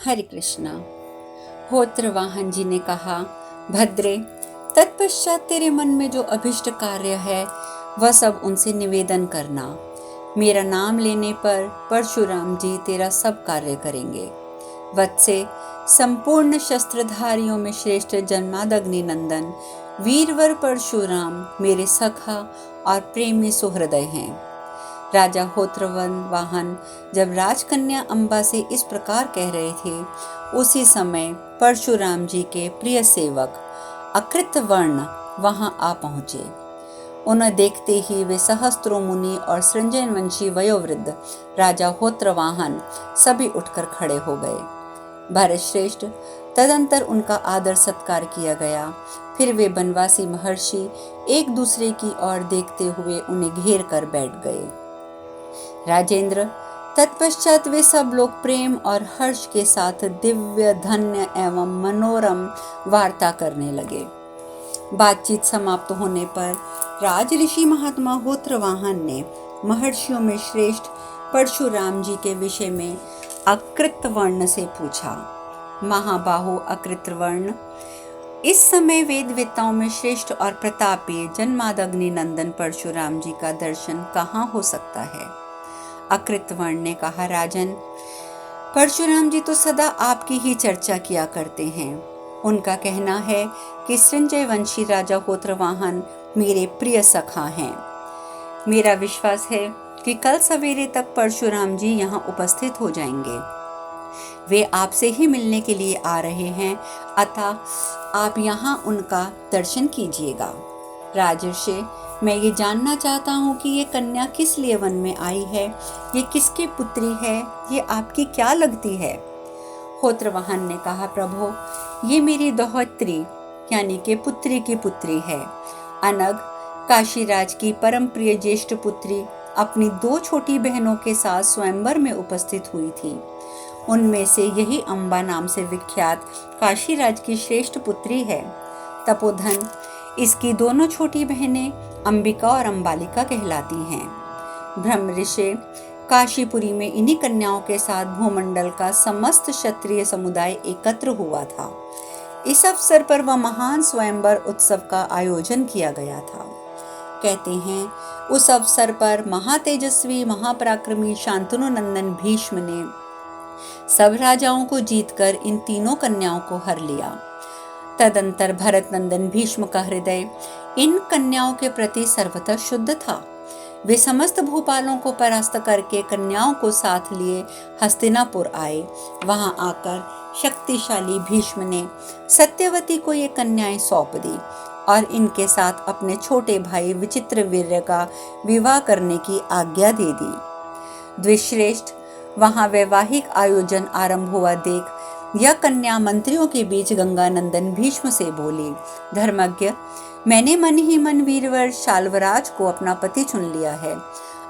हरे कृष्णा। होत्रवाहन जी ने कहा, भद्रे, तत्पश्चात तेरे मन में जो अभिष्ट कार्य है वह सब उनसे निवेदन करना। मेरा नाम लेने पर परशुराम जी तेरा सब कार्य करेंगे। वत्से, संपूर्ण शस्त्रधारियों में श्रेष्ठ जन्मादग्नि नंदन वीरवर परशुराम मेरे सखा और प्रेमी सुहृदय हैं। राजा होत्रवन वाहन जब राजकन्या अम्बा से इस प्रकार कह रहे थे, उसी समय परशुराम जी के प्रिय सेवक अकृतवर्ण वहां आ पहुंचे। उन्हें देखते ही वे सहस्त्रों मुनि और सृंजयवंशी वयोवृद्ध राजा होत्रवाहन सभी उठकर खड़े हो गए। भरत श्रेष्ठ, तदंतर उनका आदर सत्कार किया गया। फिर वे बनवासी महर्षि एक दूसरे की ओर देखते हुए उन्हें घेर कर बैठ गए। राजेंद्र, तत्पश्चात वे सब लोग प्रेम और हर्ष के साथ दिव्य, धन्य एवं मनोरम वार्ता करने लगे। बातचीत समाप्त होने पर राज ऋषि महात्मा होत्रवाहन ने महर्षियों में श्रेष्ठ परशुराम जी के विषय में अकृतवर्ण से पूछा। महाबाहो अकृतवर्ण, इस समय वेदवेत्ताओं में श्रेष्ठ और प्रतापी जन्मादग्नि नंदन परशुराम जी का दर्शन कहाँ हो सकता है? अकृतवर्ण ने कहा, राजन, परशुराम जी तो सदा आपकी ही चर्चा किया करते हैं। उनका कहना है कि सृंजयवंशी राजा होत्रवाहन मेरे प्रिय सखा हैं। मेरा विश्वास है कि कल सवेरे तक परशुराम जी यहाँ उपस्थित हो जाएंगे। वे आपसे ही मिलने के लिए आ रहे हैं, अतः आप यहाँ उनका दर्शन कीजिएगा। राजर्षि, मैं ये जानना चाहता हूँ कि ये कन्या किस लिए वन में आई है, ये किसकी पुत्री है, ये आपकी क्या लगती है? होत्रवाहन ने कहा, प्रभु, ये मेरी दोहत्री यानी कि पुत्री की पुत्री है। अनग, काशीराज की परम प्रिय ज्येष्ठ पुत्री अपनी 2 छोटी बहनों के साथ स्वयंवर में उपस्थित हुई थी। उनमें से यही अम्बा नाम से विख्यात काशीराज की श्रेष्ठ पुत्री है। तपोधन, इसकी दोनों छोटी बहनें अंबिका और अंबालिका कहलाती हैं। ब्रह्मऋषि, काशीपुरी में इन्हीं कन्याओं के साथ भूमंडल का समस्त क्षत्रिय समुदाय एकत्र हुआ था। इस अवसर पर वह महान स्वयंवर उत्सव का आयोजन किया गया था। कहते हैं, उस अवसर पर महातेजस्वी महापराक्रमी शांतनु नंदन भीष्म ने सब राजाओं को जीतकर इन तीनों कन्याओं को हर लिया। तदंतर भरत नंदन भीष्म का हृदय इन कन्याओं के प्रति सर्वथा शुद्ध था। वे समस्त भूपालों को परास्त करके कन्याओं को साथ लिए हस्तिनापुर आए। वहां आकर शक्तिशाली भीष्म ने सत्यवती को ये कन्याएं सौंप दी और इनके साथ अपने छोटे भाई विचित्रवीर्य का विवाह करने की आज्ञा दे दी। द्विश्रेष्ठ, वहां वैवाहिक आयोजन आरंभ हुआ देख यह कन्या मंत्रियों के बीच गंगानंदन भीष्म से बोली, धर्मज्ञ, मैंने मन ही मन वीरवर शाल्वराज को अपना पति चुन लिया है,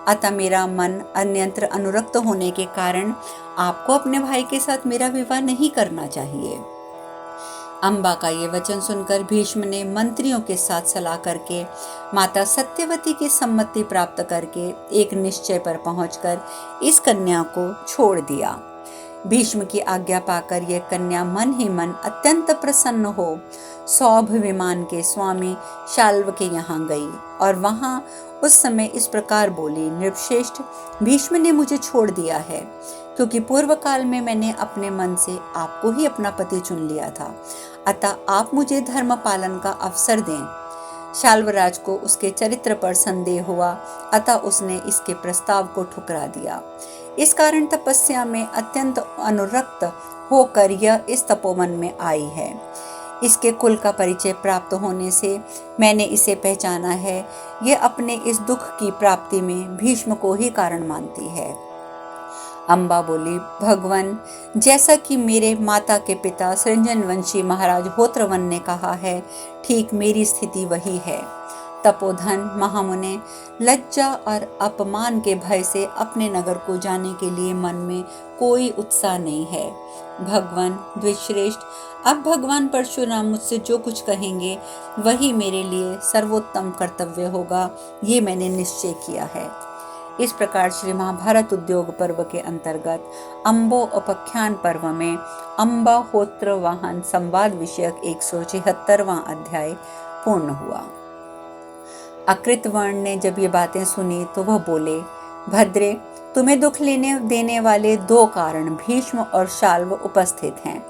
अतः मेरा मन अन्यत्र अनुरक्त होने के कारण आपको अपने भाई के साथ मेरा विवाह नहीं करना चाहिए। अम्बा का ये वचन सुनकर भीष्म ने मंत्रियों के साथ सलाह करके माता सत्यवती की सम्मति प्राप्त करके एक निश्चय पर पहुंचकर इस कन्या को छोड़ दिया। भीष्म की आज्ञा पाकर यह कन्या मन ही मन अत्यंत प्रसन्न हो सौभ विमान के स्वामी शाल्व के यहाँ गई और वहां उस समय इस प्रकार बोली, नृपश्रेष्ठ, भीष्म ने मुझे छोड़ दिया है क्योंकि पूर्व काल में मैंने अपने मन से आपको ही अपना पति चुन लिया था, अतः आप मुझे धर्म पालन का अवसर दें। शाल्वराज को उसके चरित्र पर संदेह हुआ, अतः उसने इसके प्रस्ताव को ठुकरा दिया। इस कारण तपस्या में अत्यंत अनुरक्त होकर यह इस तपोवन में आई है। इसके कुल का परिचय प्राप्त होने से मैंने इसे पहचाना है। यह अपने इस दुख की प्राप्ति में भीष्म को ही कारण मानती है। अम्बा बोली, भगवान, जैसा कि मेरे माता के पिता सृंजनवंशी महाराज होत्रवन ने कहा है, ठीक मेरी स्थिति वही है। तपोधन, महामुने, लज्जा और अपमान के भय से अपने नगर को जाने के लिए मन में कोई उत्साह नहीं है। भगवान द्विश्रेष्ठ, अब भगवान परशुराम मुझसे जो कुछ कहेंगे वही मेरे लिए सर्वोत्तम कर्तव्य होगा, ये मैंने निश्चय किया है। इस प्रकार श्री महाभारत उद्योग पर्व के अंतर्गत अम्बो उपाख्यान पर्व में अम्बा होत्र वाहन संवाद विषयक 176वां अध्याय पूर्ण हुआ। अकृतवर्ण ने जब ये बातें सुनी तो वह बोले, भद्रे, तुम्हें दुख देने वाले 2 कारण भीष्म और शाल्व उपस्थित हैं।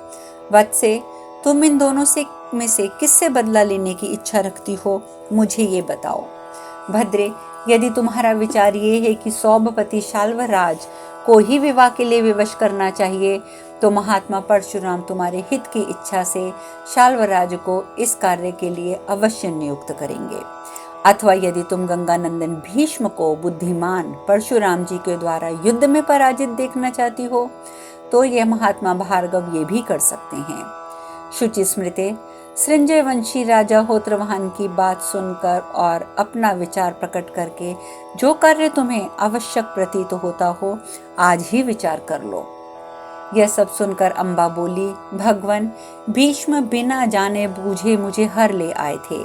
वत्से, तुम इन दोनों में से किससे बदला लेने की इच्छा रखती हो, मुझे ये बताओ। भद्रे, यदि तुम्हारा विचार ये है कि सौभपति शाल्वराज को ही विवाह के लिए विवश करना चाहिए, तो महात्मा परशुराम तुम्हारे हित की इच्छा से शाल्वराज को इस कार्य के लिए अवश्य नियुक्त करेंगे। अथवा यदि तुम गंगानंदन भीष्म को बुद्धिमान परशुराम जी के द्वारा युद्ध में पराजित देखना चाहती हो, तो यह महात्मा भार्गव ये भी कर सकते हैं। शुचि स्मृते, संजय वंशी राजा होत्रवाहन की बात सुनकर और अपना विचार प्रकट करके जो कार्य तुम्हें आवश्यक प्रतीत होता हो, आज ही विचार कर लो। यह सब सुनकर अम्बा बोली, भगवान, भीष्म बिना जाने बूझे मुझे हर ले आए थे।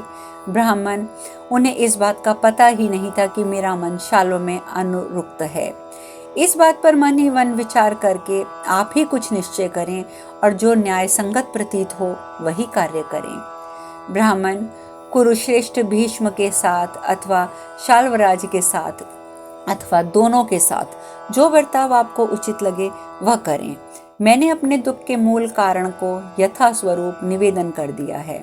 ब्राह्मण, उन्हें इस बात का पता ही नहीं था कि मेरा मन शाल्व में अनुरुक्त है। इस बात पर मन ही मन विचार करके आप ही कुछ निश्चय करें और जो न्याय संगत प्रतीत हो वही कार्य करें। ब्राह्मण, कुरुश्रेष्ठ भीष्म के साथ अथवा शाल्वराज के साथ अथवा दोनों के साथ जो बर्ताव आपको उचित लगे वह करें। मैंने अपने दुख के मूल कारण को यथास्वरूप निवेदन कर दिया है।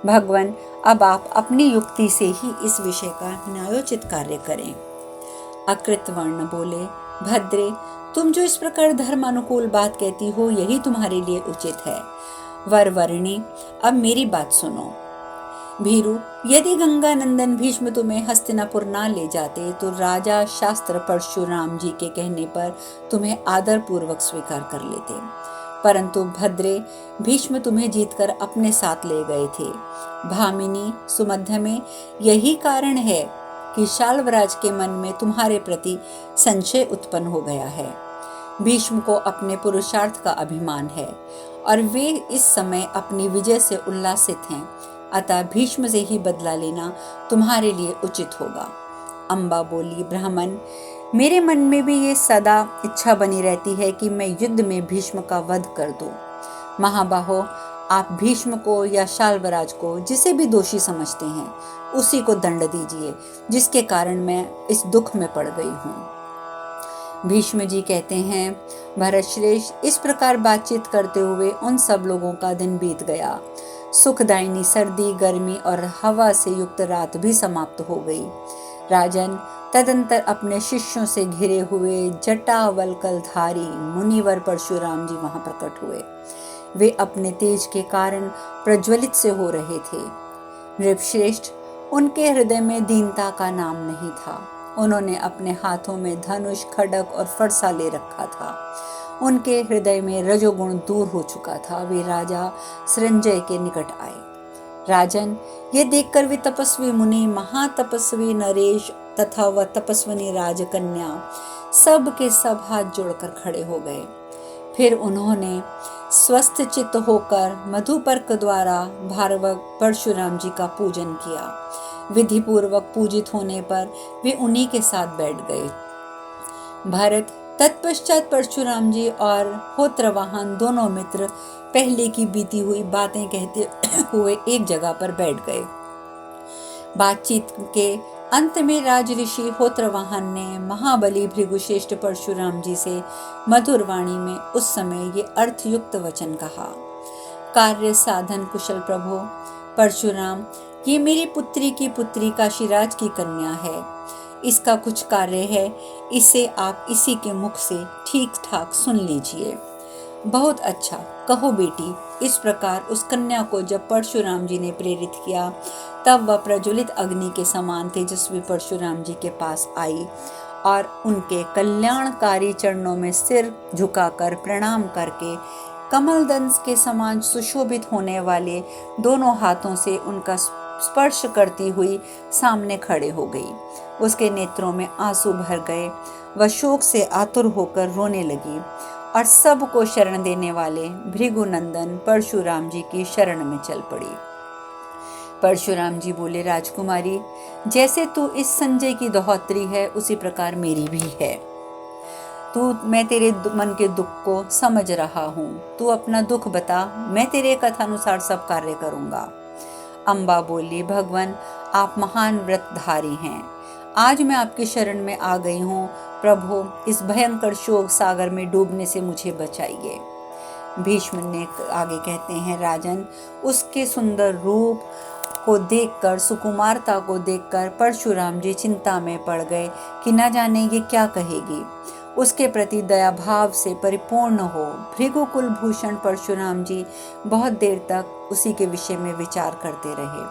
भगवान, अब आप अपनी युक्ति से ही इस विषय का न्यायोचित कार्य करें। अकृतवर्ण बोले, भद्रे, तुम जो इस प्रकार धर्म अनुकूल बात कहती हो यही तुम्हारे लिए उचित है। वरवर्णी, अब मेरी बात सुनो। भीरु, यदि गंगानंदन भीष्म तुम्हें हस्तिनापुर ना ले जाते तो राजा शास्त्र परशुराम जी के कहने पर तुम्हें आदर पूर्वक स्वीकार कर लेते, परंतु भद्रे, भीष्म तुम्हें जीतकर अपने साथ ले गए थे। भामिनी, सुमध्य में यही कारण है कि शाल्वराज के मन में तुम्हारे प्रति संशय उत्पन्न हो गया है। भीष्म को अपने पुरुषार्थ का अभिमान है और वे इस समय अपनी विजय से उल्लासित हैं, अतः भीष्म से ही बदला लेना तुम्हारे लिए उचित होगा। अम्बा बोली, ब्राह्मण, मेरे मन में भी ये सदा इच्छा बनी रहती है कि मैं युद्ध में भीष्म का वध कर दूं। महाबाहो, आप भीष्म को या शाल्वराज को जिसे भी दोषी समझते हैं उसी को दंड दीजिए, जिसके कारण मैं इस दुख में पड़ गई हूँ। भीष्म जी कहते हैं, भरतश्रेष्ठ, इस प्रकार बातचीत करते हुए उन सब लोगों का दिन बीत गया। सुखदायिनी सर्दी, गर्मी और हवा से युक्त रात भी समाप्त हो गई। राजन, तदंतर अपने शिष्यों से घिरे हुए जटावल्कलधारी मुनिवर परशुराम जी वहां प्रकट हुए। वे अपने तेज के कारण प्रज्वलित से हो रहे थे। नृपश्रेष्ठ, उनके हृदय में दीनता का नाम नहीं था। उन्होंने अपने हाथों में धनुष, खड्ग और फरसा ले रखा था। उनके हृदय में रजोगुण दूर हो चुका था। वे राजा संजय के निकट आए। राजन, ये देखकर वे तपस्वी मुनि, महातपस्वी नरेश तथा वह तपस्विनी राजकन्या सब के सब हाथ जोड़कर खड़े हो गए। फिर उन्होंने स्वस्थ चित्त होकर मधुपर्क द्वारा भार्गव परशुराम जी का पूजन किया। विधि पूर्वक पूजित होने पर वे उन्हीं के साथ बैठ गए। भरत, तत्पश्चात परशुराम जी और होत्रवाहन दोनों मित्र पहले की बीती हुई बातें कहते हुए एक जगह पर बैठ गए। बातचीत के अंत में राज ऋषि होत्रवाहन ने महाबली भृगुश्रेष्ठ परशुराम जी से मधुर वाणी में उस समय ये अर्थयुक्त वचन कहा। कार्य साधन कुशल प्रभो, परशुराम, ये मेरी पुत्री की पुत्री काशीराज की कन्या है। इसका कुछ कार्य है, इसे आप इसी के मुख से ठीक ठाक सुन लीजिए। बहुत अच्छा, कहो बेटी। इस प्रकार उस कन्या को जब परशुराम जी ने प्रेरित किया तब वह प्रज्वलित अग्नि के समान तेजस्वी परशुराम जी के पास आई और उनके कल्याणकारी चरणों में सिर झुकाकर प्रणाम करके कमल दंस के समान सुशोभित होने वाले दोनों हाथों से उनका स्पर्श करती हुई सामने खड़े हो गई। उसके नेत्रों में आंसू भर गए। वह शोक से आतुर होकर रोने लगी और सबको शरण देने वाले भृगुनंदन परशुराम जी की शरण में चल पड़ी। परशुराम जी बोले, राजकुमारी, जैसे तू इस संजय की दोहतरी है उसी प्रकार मेरी भी है। मैं तेरे मन के दुख को समझ रहा हूँ। तू अपना दुख बता, मैं तेरे कथानुसार सब कार्य करूँगा। अम्बा बोली, भगवान, आप महान व्रतधारी हैं। आज मैं आपकी शरण में आ गई हूँ। प्रभु, इस भयंकर शोक सागर में डूबने से मुझे बचाइए। भीष्म ने आगे कहते हैं, राजन, उसके सुंदर रूप को देखकर, सुकुमारता को देखकर परशुराम जी चिंता में पड़ गए कि न जाने ये क्या कहेगी। उसके प्रति दया भाव से परिपूर्ण हो भृगुकुल भूषण परशुराम जी बहुत देर तक उसी के विषय में विचार करते रहे।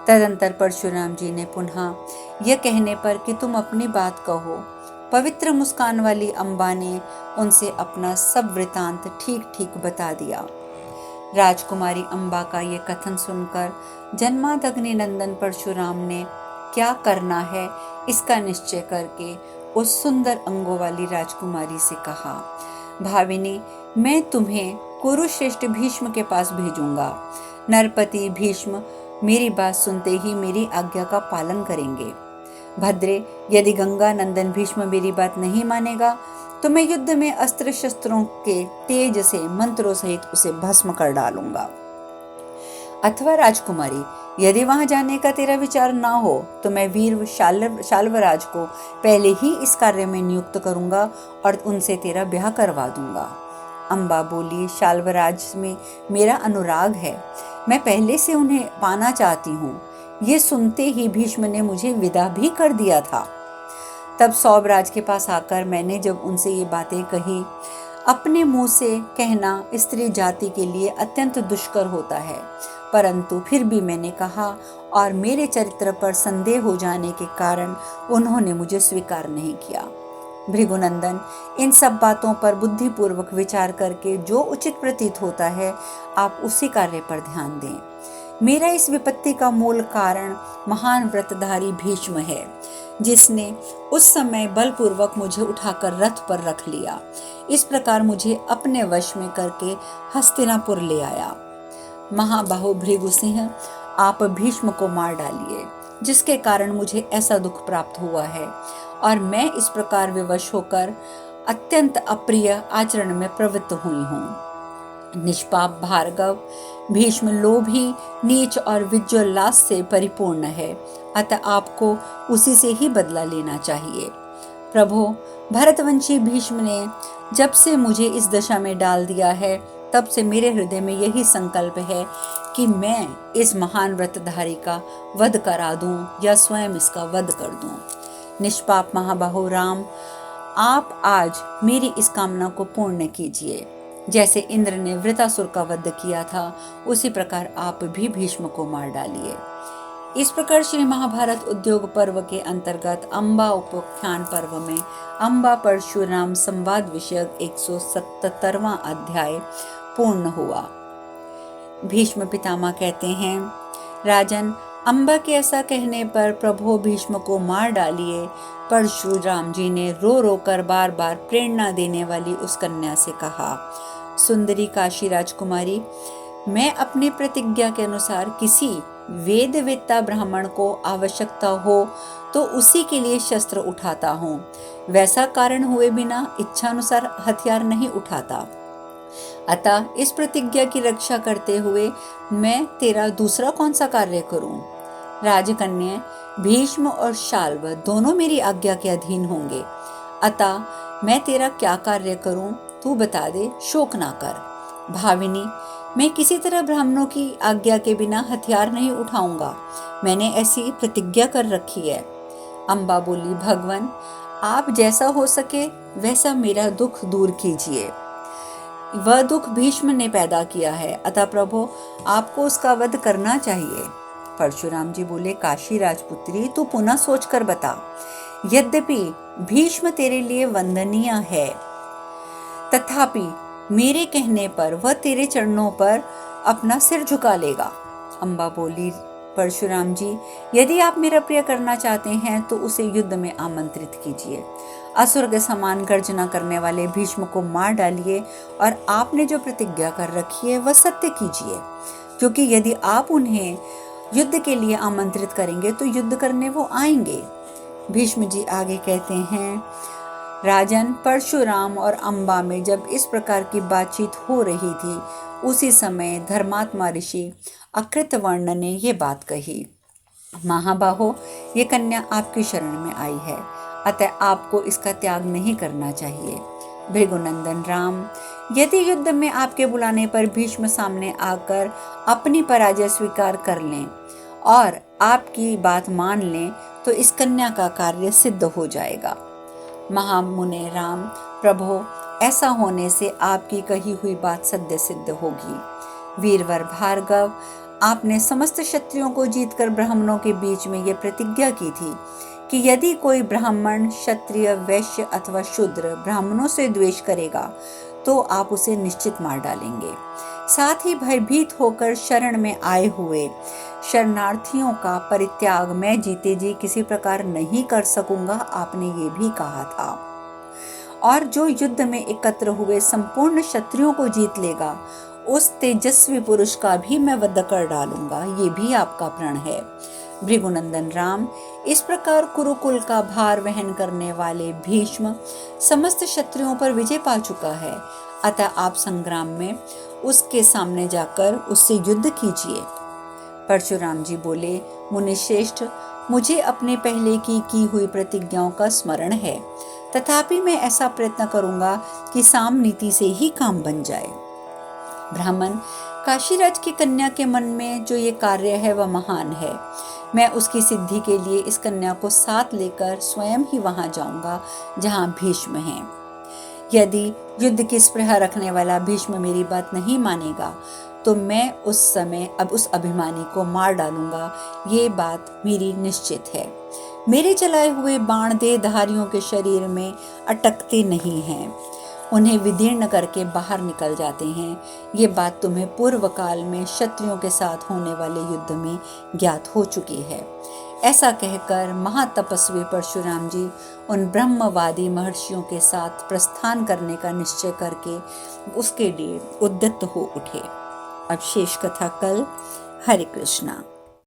तदंतर परशुराम जी ने पुनः यह कहने पर कि तुम अपनी बात कहो, पवित्र मुस्कान वाली अम्बा ने उनसे अपना सब वृतांत ठीक ठीक बता दिया। राजकुमारी अम्बा का ये कथन सुनकर जन्मादग्नि नंदन परशुराम ने क्या करना है इसका निश्चय करके उस सुंदर अंगों वाली राजकुमारी से कहा, भाविनी, मैं तुम्हें कुरुश्रेष्ठ भीष्म के पास भेजूंगा। नरपति भीष्म मेरी बात सुनते ही मेरी आज्ञा का पालन करेंगे। भद्रे, यदि गंगा नंदन भीष्म मेरी बात नहीं मानेगा तो मैं युद्ध में अस्त्र शस्त्रों के तेज से मंत्रों सहित उसे भस्म कर डालूंगा। अथवा राजकुमारी, यदि वहां जाने का तेरा विचार ना हो तो मैं वीर शाल्वराज को पहले ही इस कार्य में नियुक्त करूंगा और उनसे तेरा ब्याह करवा दूंगा। अम्बा बोली, शाल्वराज में मेरा अनुराग है, मैं पहले से उन्हें पाना चाहती हूँ। ये सुनते ही भीष्म ने मुझे विदा भी कर दिया था। तब सौभराज के पास आकर मैंने जब उनसे ये बातें कही, अपने मुंह से कहना स्त्री जाति के लिए अत्यंत दुष्कर होता है, परंतु फिर भी मैंने कहा और मेरे चरित्र पर संदेह हो जाने के कारण उन्होंने मुझे स्वीकार नहीं किया। भृगुनंदन, इन सब बातों पर बुद्धिपूर्वक विचार करके जो उचित प्रतीत होता है आप उसी कार्य पर ध्यान दें। मेरा इस विपत्ति का मूल कारण महान व्रतधारी भीष्म है, जिसने उस समय बलपूर्वक मुझे उठाकर रथ पर रख लिया। इस प्रकार मुझे अपने वश में करके हस्तिनापुर ले आया। महाबाहु भृगु सिंह, आप भीष्म को मार डालिए, जिसके कारण मुझे ऐसा दुख प्राप्त हुआ है और मैं इस प्रकार विवश होकर अत्यंत अप्रिय आचरण में प्रवृत्त हुई हूँ। निष्पाप भार्गव, भीष्म लोभी, नीच और विज्जोल्लास से परिपूर्ण है, अतः आपको उसी से ही बदला लेना चाहिए। प्रभु, भरतवंशी भीष्म ने जब से मुझे इस दशा में डाल दिया है तब से मेरे हृदय में यही संकल्प है कि मैं इस महान व्रतधारी का वध करा दूं या स्वयं इसका वध कर दूं। निष्पाप महाबाहु राम, आप आज मेरी इस कामना को पूर्ण कीजिए। जैसे इंद्र ने वृतासुर का वध किया था उसी प्रकार आप भी भीष्म को मार डालिए। इस प्रकार श्री महाभारत उद्योग पर्व के अंतर्गत अम्बा उपाख्यान पर्व में अम्बा परशुराम संवाद विषयक 177वां अध्याय पूर्ण हुआ। भीष्म पितामह कहते हैं, राजन, अम्बा के ऐसा कहने पर प्रभु भीष्म को मार डालिए। परशुराम जी ने रो रो कर बार बार प्रेरणा देने वाली उस कन्या से कहा, सुंदरी काशी राजकुमारी, मैं अपनी प्रतिज्ञा के अनुसार किसी वेदवेत्ता ब्राह्मण को आवश्यकता हो तो उसी के लिए शस्त्र उठाता हूँ। वैसा कारण हुए बिना इच्छानुसार हथियार नहीं उठाता। अतः इस प्रतिज्ञा की रक्षा करते हुए मैं तेरा दूसरा कौन सा कार्य करूं? राजकन्या, भीष्म और शाल्व दोनों मेरी आज्ञा के अधीन होंगे, अतः मैं तेरा क्या कार्य करूं तू बता दे, शोक ना कर। भाविनी, मैं किसी तरह ब्राह्मणों की आज्ञा के बिना हथियार नहीं उठाऊंगा, मैंने ऐसी प्रतिज्ञा कर रखी है। अम्बा बोली, भगवान, आप जैसा हो सके वैसा मेरा दुख दूर कीजिए। वह दुख भीष्म ने पैदा किया है, अतः प्रभु आपको उसका वध करना चाहिए। परशुराम जी बोले, काशी राजपुत्री, तू पुनः सोच कर बता। यद्यपि भीष्म तेरे लिए वंदनीय है, तथापि मेरे कहने पर वह तेरे चरणों पर अपना सिर झुका लेगा। अम्बा बोली, परशुराम जी, यदि आप मेरा प्रिय करना चाहते हैं तो उसे युद्ध में आमंत्रित कीजिए। असुर के समान गर्जना करने वाले भीष्म को मार डालिए और आपने जो प्रतिज्ञा कर रखी है वह सत्य कीजिए, क्योंकि यदि आप उन्हें युद्ध के लिए आमंत्रित करेंगे तो युद्ध करने वो आएंगे। भीष्म जी आगे कहते हैं, राजन, परशुराम और अंबा में जब इस प्रकार की बातचीत हो रही थी, उसी समय धर्मात्मा ऋषि अकृतवर्ण ने ये बात कही, महाबाहो, ये कन्या आपकी शरण में आई है, अतः आपको इसका त्याग नहीं करना चाहिए। भृगुनंदन राम, यदि युद्ध में आपके बुलाने पर भीष्म सामने आकर अपनी पराजय स्वीकार कर लें और आपकी बात मान लें तो इस कन्या का कार्य सिद्ध हो जाएगा। महामुने राम, प्रभो, ऐसा होने से आपकी कही हुई बात सत्य सिद्ध होगी। वीरवर भार्गव, आपने समस्त क्षत्रियों को जीतकर ब्राह्मणों के बीच में यह प्रतिज्ञा की थी कि यदि कोई ब्राह्मण, क्षत्रिय, वैश्य अथवा शूद्र ब्राह्मणों से द्वेष करेगा तो आप उसे निश्चित मार डालेंगे। साथ ही भयभीत होकर शरण में आए हुए शरणार्थियों का परित्याग मैं जीते जी किसी प्रकार नहीं कर सकूंगा, आपने ये भी कहा था। और जो युद्ध में एकत्र हुए संपूर्ण क्षत्रियों को जीत लेगा, उस तेजस्वी पुरुष का भी मैं वध कर डालूंगा, ये भी आपका प्रण है। भृगुनंदन राम, इस प्रकार कुरुकुल का भार वहन करने वाले भीष्म समस्त क्षत्रियों पर विजय पा चुका है, अतः आप संग्राम में उसके सामने जाकर उससे युद्ध कीजिए। परशुराम जी बोले, मुनिश्रेष्ठ, मुझे अपने पहले की हुई प्रतिज्ञाओं का स्मरण है, तथापि मैं ऐसा प्रयत्न करूंगा कि साम नीति से ही काम बन जाए। ब्राह्मण, काशीराज की कन्या के मन में जो ये कार्य है वह महान है। मैं उसकी सिद्धि के लिए इस कन्या को साथ लेकर स्वयं ही वहां जाऊंगा जहां भीष्म हैं। यदि युद्ध की स्पृहा रखने वाला भीष्म मेरी बात नहीं मानेगा तो मैं उस समय अब उस अभिमानी को मार डालूंगा, ये बात मेरी निश्चित है। मेरे चलाए हुए बाण देहधारियों के शरीर में अटकते नहीं हैं, उन्हें विदीर्ण करके बाहर निकल जाते हैं। ये बात तुम्हें पूर्व काल में क्षत्रियों के साथ होने वाले युद्ध में ज्ञात हो चुकी है। ऐसा कहकर महातपस्वी परशुराम जी उन ब्रह्मवादी महर्षियों के साथ प्रस्थान करने का निश्चय करके उसके लिए उद्यत हो उठे। अब शेष कथा कल। हरे कृष्णा।